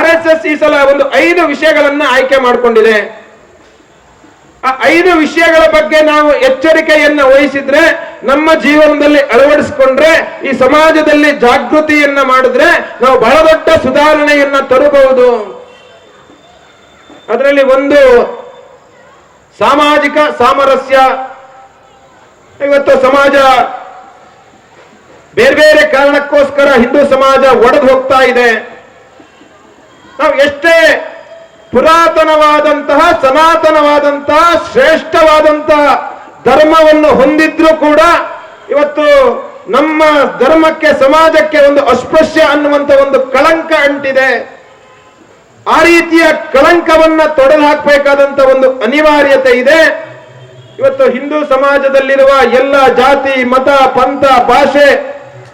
RSS ಈ ಸಲ ಒಂದು 5 ವಿಷಯಗಳನ್ನ ಆಯ್ಕೆ ಮಾಡಿಕೊಂಡಿದೆ. ಆ 5 ವಿಷಯಗಳ ಬಗ್ಗೆ ನಾವು ಎಚ್ಚರಿಕೆಯನ್ನ ವಹಿಸಿದ್ರೆ, ನಮ್ಮ ಜೀವನದಲ್ಲಿ ಅಳವಡಿಸಿಕೊಂಡ್ರೆ, ಈ ಸಮಾಜದಲ್ಲಿ ಜಾಗೃತಿಯನ್ನ ಮಾಡಿದ್ರೆ ನಾವು ಬಹಳ ದೊಡ್ಡ ಸುಧಾರಣೆಯನ್ನ ತರಬಹುದು. ಅದರಲ್ಲಿ ಒಂದು ಸಾಮಾಜಿಕ ಸಾಮರಸ್ಯ. ಇವತ್ತು ಸಮಾಜ ಬೇರೆ ಬೇರೆ ಕಾರಣಕ್ಕೋಸ್ಕರ ಹಿಂದೂ ಸಮಾಜ ಒಡೆದು ಹೋಗ್ತಾ ಇದೆ. ನಾವು ಎಷ್ಟೇ ಪುರಾತನವಾದಂತಹ ಸನಾತನವಾದಂತಹ ಶ್ರೇಷ್ಠವಾದಂತಹ ಧರ್ಮವನ್ನು ಹೊಂದಿದ್ರೂ ಕೂಡ ಇವತ್ತು ನಮ್ಮ ಧರ್ಮಕ್ಕೆ ಸಮಾಜಕ್ಕೆ ಒಂದು ಅಸ್ಪೃಶ್ಯ ಅನ್ನುವಂತ ಒಂದು ಕಳಂಕ ಅಂಟಿದೆ. ಆ ರೀತಿಯ ಕಳಂಕವನ್ನ ತೊಡೆದು ಹಾಕಬೇಕಾದಂತ ಒಂದು ಅನಿವಾರ್ಯತೆ ಇದೆ. ಇವತ್ತು ಹಿಂದೂ ಸಮಾಜದಲ್ಲಿರುವ ಎಲ್ಲ ಜಾತಿ, ಮತ, ಪಂಥ, ಭಾಷೆ,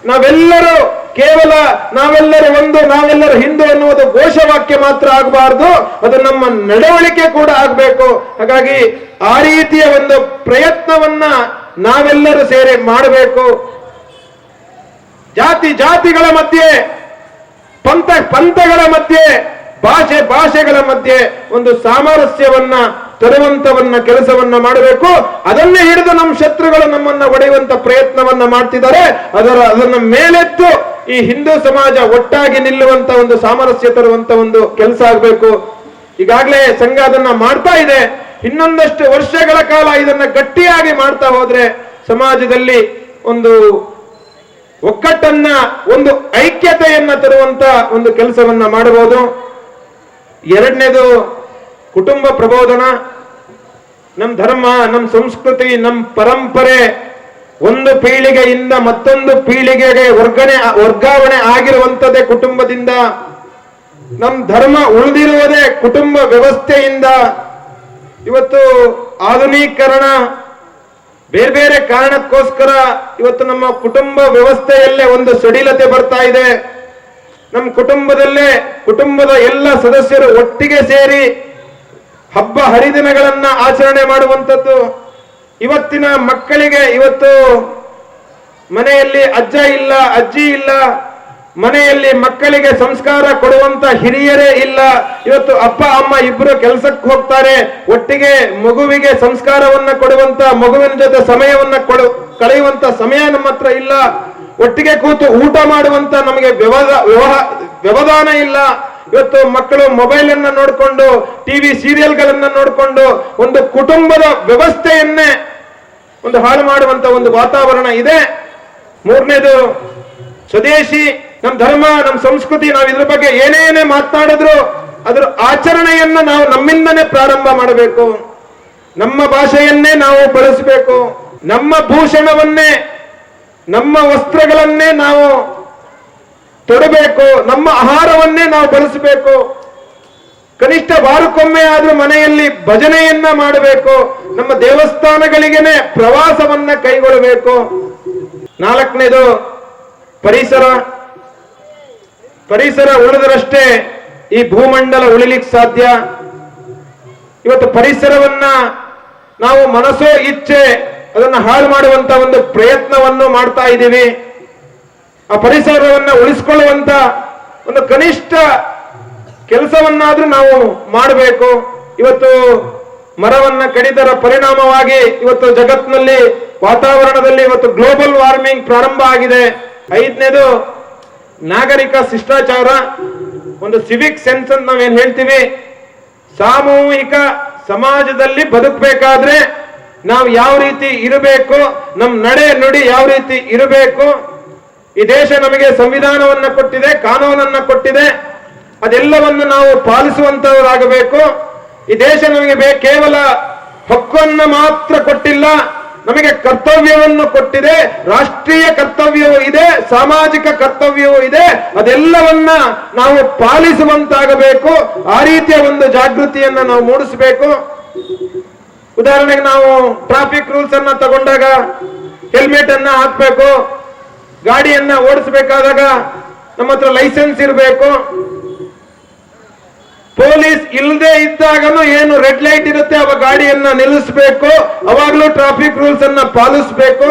ನಾವೆಲ್ಲರೂ ಕೇವಲ ನಾವೆಲ್ಲರೂ ಒಂದು, ನಾವೆಲ್ಲರೂ ಹಿಂದೂ ಅನ್ನುವುದು ಘೋಷವಾಕ್ಯ ಮಾತ್ರ ಆಗಬಾರದು, ಅದು ನಮ್ಮ ನಡವಳಿಕೆ ಕೂಡ ಆಗಬೇಕು. ಹಾಗಾಗಿ ಆ ರೀತಿಯ ಒಂದು ಪ್ರಯತ್ನವನ್ನ ನಾವೆಲ್ಲರೂ ಸೇರಿ ಮಾಡಬೇಕು. ಜಾತಿ ಜಾತಿಗಳ ಮಧ್ಯೆ, ಪಂಥ ಪಂಥಗಳ ಮಧ್ಯೆ, ಭಾಷೆ ಭಾಷೆಗಳ ಮಧ್ಯೆ ಒಂದು ಸಾಮರಸ್ಯವನ್ನ ತರುವಂತವನ್ನ ಕೆಲಸವನ್ನ ಮಾಡಬೇಕು. ಅದನ್ನೇ ಹಿಡಿದು ನಮ್ಮ ಶತ್ರುಗಳು ನಮ್ಮನ್ನ ಒಡೆಯುವಂತ ಪ್ರಯತ್ನವನ್ನ ಮಾಡ್ತಿದ್ದಾರೆ. ಅದನ್ನ ಮೇಲೆತ್ತು ಈ ಹಿಂದೂ ಸಮಾಜ ಒಟ್ಟಾಗಿ ನಿಲ್ಲುವಂತ ಒಂದು ಸಾಮರಸ್ಯ ತರುವಂತ ಒಂದು ಕೆಲಸ ಆಗಬೇಕು. ಈಗಾಗಲೇ ಸಂಘ ಅದನ್ನ ಮಾಡ್ತಾ ಇದೆ. ಇನ್ನೊಂದಷ್ಟು ವರ್ಷಗಳ ಕಾಲ ಇದನ್ನ ಗಟ್ಟಿಯಾಗಿ ಮಾಡ್ತಾ ಹೋದ್ರೆ ಸಮಾಜದಲ್ಲಿ ಒಂದು ಒಕ್ಕಟ್ಟನ್ನ, ಒಂದು ಐಕ್ಯತೆಯನ್ನ ತರುವಂತ ಒಂದು ಕೆಲಸವನ್ನ ಮಾಡಬಹುದು. ಎರಡನೇದು ಕುಟುಂಬ ಪ್ರಬೋಧನ. ನಮ್ಮ ಧರ್ಮ, ನಮ್ಮ ಸಂಸ್ಕೃತಿ, ನಮ್ಮ ಪರಂಪರೆ ಒಂದು ಪೀಳಿಗೆಯಿಂದ ಮತ್ತೊಂದು ಪೀಳಿಗೆಗೆ ವರ್ಗಾವಣೆ ಆಗಿರುವಂತದ್ದೇ ಕುಟುಂಬದಿಂದ. ನಮ್ಮ ಧರ್ಮ ಉಳಿದಿರುವುದೇ ಕುಟುಂಬ ವ್ಯವಸ್ಥೆಯಿಂದ. ಇವತ್ತು ಆಧುನೀಕರಣ ಬೇರೆ ಬೇರೆ ಕಾರಣಕ್ಕೋಸ್ಕರ ಇವತ್ತು ನಮ್ಮ ಕುಟುಂಬ ವ್ಯವಸ್ಥೆಯಲ್ಲೇ ಒಂದು ಸಡಿಲತೆ ಬರ್ತಾ ಇದೆ. ನಮ್ಮ ಕುಟುಂಬದಲ್ಲೇ ಕುಟುಂಬದ ಎಲ್ಲ ಸದಸ್ಯರು ಒಟ್ಟಿಗೆ ಸೇರಿ ಹಬ್ಬ ಹರಿದಿನಗಳನ್ನ ಆಚರಣೆ ಮಾಡುವಂಥದ್ದು. ಇವತ್ತಿನ ಮಕ್ಕಳಿಗೆ ಇವತ್ತು ಮನೆಯಲ್ಲಿ ಅಜ್ಜ ಇಲ್ಲ, ಅಜ್ಜಿ ಇಲ್ಲ, ಮನೆಯಲ್ಲಿ ಮಕ್ಕಳಿಗೆ ಸಂಸ್ಕಾರ ಕೊಡುವಂತ ಹಿರಿಯರೇ ಇಲ್ಲ. ಇವತ್ತು ಅಪ್ಪ ಅಮ್ಮ ಇಬ್ರು ಕೆಲಸಕ್ಕೆ ಹೋಗ್ತಾರೆ, ಒಟ್ಟಿಗೆ ಮಗುವಿಗೆ ಸಂಸ್ಕಾರವನ್ನ ಕೊಡುವಂತ, ಮಗುವಿನ ಜೊತೆ ಸಮಯವನ್ನ ಕಳೆಯುವಂತ ಸಮಯ ನಮ್ಮ ಹತ್ರ ಇಲ್ಲ. ಒಟ್ಟಿಗೆ ಕೂತು ಊಟ ಮಾಡುವಂತ ನಮಗೆ ವ್ಯವಧಾನ ಇಲ್ಲ. ಇವತ್ತು ಮಕ್ಕಳು ಮೊಬೈಲ್ ಅನ್ನ ನೋಡಿಕೊಂಡು, ಟಿವಿ ಸೀರಿಯಲ್ಗಳನ್ನ ನೋಡಿಕೊಂಡು ಒಂದು ಕುಟುಂಬದ ವ್ಯವಸ್ಥೆಯನ್ನೇ ಒಂದು ಹಾಳು ಮಾಡುವಂತ ಒಂದು ವಾತಾವರಣ ಇದೆ. ಮೂರನೇದು ಸ್ವದೇಶಿ. ನಮ್ಮ ಧರ್ಮ, ನಮ್ಮ ಸಂಸ್ಕೃತಿ, ನಾವು ಇದ್ರ ಬಗ್ಗೆ ಏನೇನೇ ಮಾತನಾಡಿದ್ರು ಅದರ ಆಚರಣೆಯನ್ನ ನಾವು ನಮ್ಮಿಂದನೇ ಪ್ರಾರಂಭ ಮಾಡಬೇಕು. ನಮ್ಮ ಭಾಷೆಯನ್ನೇ ನಾವು ಬಳಸಬೇಕು. ನಮ್ಮ ಭೂಷಣವನ್ನೇ, ನಮ್ಮ ವಸ್ತ್ರಗಳನ್ನೇ ನಾವು ತೊಡಬೇಕು. ನಮ್ಮ ಆಹಾರವನ್ನೇ ನಾವು ಬಳಸಬೇಕು. ಕನಿಷ್ಠ ವಾರಕ್ಕೊಮ್ಮೆ ಆದ್ರೂ ಮನೆಯಲ್ಲಿ ಭಜನೆಯನ್ನ ಮಾಡಬೇಕು. ನಮ್ಮ ದೇವಸ್ಥಾನಗಳಿಗೇನೆ ಪ್ರವಾಸವನ್ನ ಕೈಗೊಳ್ಳಬೇಕು. ನಾಲ್ಕನೇದು ಪರಿಸರ. ಪರಿಸರ ಉಳಿದರಷ್ಟೇ ಈ ಭೂಮಂಡಲ ಉಳಿಲಿಕ್ಕೆ ಸಾಧ್ಯ. ಇವತ್ತು ಪರಿಸರವನ್ನ ನಾವು ಮನಸ್ಸೋ ಇಚ್ಛೆ ಅದನ್ನ ಹಾಳು ಮಾಡುವಂತ ಒಂದು ಪ್ರಯತ್ನವನ್ನು ಮಾಡ್ತಾ ಇದ್ದೀವಿ. ಆ ಪರಿಸರವನ್ನ ಉಳಿಸಿಕೊಳ್ಳುವಂತ ಒಂದು ಕನಿಷ್ಠ ಕೆಲಸವನ್ನಾದ್ರೂ ನಾವು ಮಾಡಬೇಕು. ಇವತ್ತು ಮರವನ್ನ ಕಡಿದರ ಪರಿಣಾಮವಾಗಿ ಇವತ್ತು ಜಗತ್ತಿನಲ್ಲಿ ವಾತಾವರಣದಲ್ಲಿ ಇವತ್ತು ಗ್ಲೋಬಲ್ ವಾರ್ಮಿಂಗ್ ಪ್ರಾರಂಭ ಆಗಿದೆ. ಐದನೇದು ನಾಗರಿಕ ಶಿಷ್ಟಾಚಾರ, ಒಂದು ಸಿವಿಕ್ ಸೆನ್ಸ್ ಅಂತ ನಾವೇನ್ ಹೇಳ್ತೀವಿ. ಸಾಮೂಹಿಕ ಸಮಾಜದಲ್ಲಿ ಬದುಕಬೇಕಾದ್ರೆ ನಾವು ಯಾವ ರೀತಿ ಇರಬೇಕು, ನಮ್ಮ ನಡೆ ನುಡಿ ಯಾವ ರೀತಿ ಇರಬೇಕು. ಈ ದೇಶ ನಮಗೆ ಸಂವಿಧಾನವನ್ನ ಕೊಟ್ಟಿದೆ, ಕಾನೂನನ್ನ ಕೊಟ್ಟಿದೆ, ಅದೆಲ್ಲವನ್ನು ನಾವು ಪಾಲಿಸುವಂತವರಾಗಬೇಕು. ಈ ದೇಶ ನಮಗೆ ಕೇವಲ ಹಕ್ಕನ್ನು ಮಾತ್ರ ಕೊಟ್ಟಿಲ್ಲ, ನಮಗೆ ಕರ್ತವ್ಯವನ್ನು ಕೊಟ್ಟಿದೆ. ರಾಷ್ಟ್ರೀಯ ಕರ್ತವ್ಯವೂ ಇದೆ, ಸಾಮಾಜಿಕ ಕರ್ತವ್ಯವೂ ಇದೆ. ಅದೆಲ್ಲವನ್ನ ನಾವು ಪಾಲಿಸುವಂತಾಗಬೇಕು. ಆ ರೀತಿಯ ಒಂದು ಜಾಗೃತಿಯನ್ನ ನಾವು ಮೂಡಿಸಬೇಕು. ಉದಾಹರಣೆಗೆ ನಾವು ಟ್ರಾಫಿಕ್ ರೂಲ್ಸ್ ಅನ್ನ ತಗೊಂಡಾಗ ಹೆಲ್ಮೆಟ್ ಅನ್ನ ಹಾಕ್ಬೇಕು. ಗಾಡಿಯನ್ನ ಓಡಿಸಬೇಕಾದಾಗ ನಮ್ಮ ಹತ್ರ ಲೈಸೆನ್ಸ್ ಇರಬೇಕು. ಪೊಲೀಸ್ ಇಲ್ಲದೆ ಇದ್ದಾಗನು ಏನು ರೆಡ್ ಲೈಟ್ ಇರುತ್ತೆ ಅವ ಗಾಡಿಯನ್ನ ನಿಲ್ಲಿಸಬೇಕು. ಅವಾಗ್ಲೂ ಟ್ರಾಫಿಕ್ ರೂಲ್ಸ್ ಅನ್ನ ಪಾಲಿಸಬೇಕು.